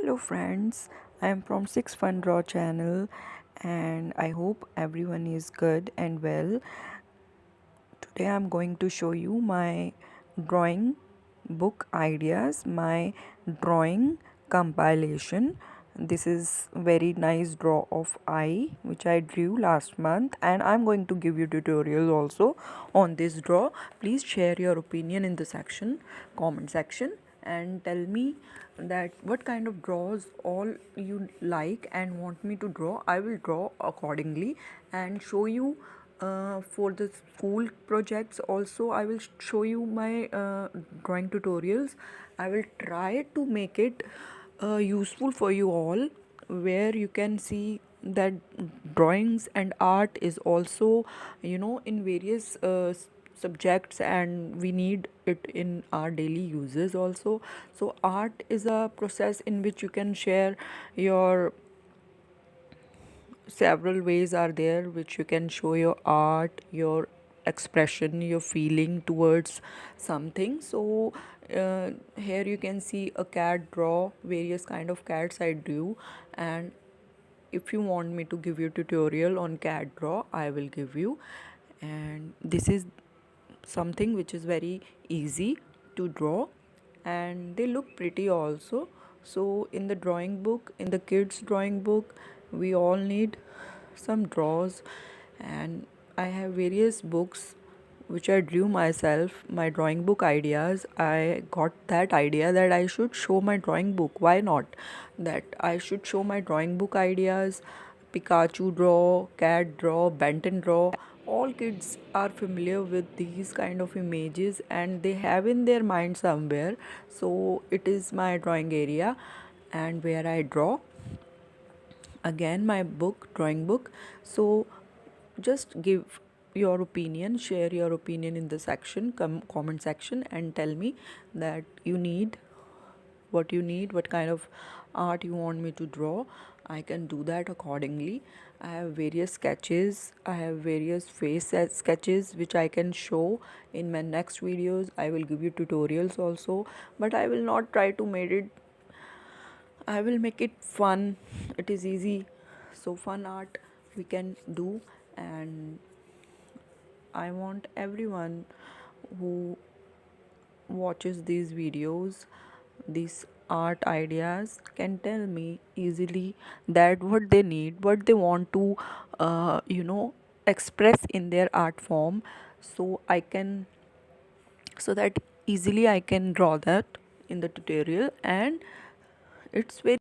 Hello friends, I am from Six Fun Draw channel and I hope everyone is good and well. Today I am going to show you my drawing book ideas, my drawing compilation. This is very nice draw of eye which I drew last month, and I'm going to give you tutorial also on this draw. Please share your opinion in the comment section, and tell me that what kind of draws all you like and want me to draw. I will draw accordingly and show you for the school projects also. I will show you my drawing tutorials. I will try to make it useful for you all, where you can see that drawings and art is also in various subjects, and we need it in our daily uses also. So art is a process in which you can share your several ways are there which you can show your art, your expression, your feeling towards something. So here you can see a cat draw, various kind of cats I drew. And if you want me to give you tutorial on cat draw, I will give you. And this is something which is very easy to draw, and they look pretty also. So in the drawing book, in the kids drawing book, we all need some draws. And I have various books which I drew myself, my drawing book ideas. I got that idea that I should show my drawing book. Why not? That I should show my drawing book ideas. Pikachu draw, cat draw, Benton draw. All kids are familiar with these kind of images and they have in their mind somewhere. So it is my drawing area and where I draw. Again, my book, drawing book. So just give your opinion, share your opinion in the comment section, and tell me that you need, what kind of art you want me to draw. I can do that accordingly. I have various sketches, I have various face sketches which I can show in my next videos. I will give you tutorials also, but I will not try to make it, I will make it fun. It is easy. So fun art we can do. And I want everyone who watches these videos, these art ideas, can tell me easily that what they need, what they want to express in their art form. So I can, so that easily I can draw that in the tutorial. And it's very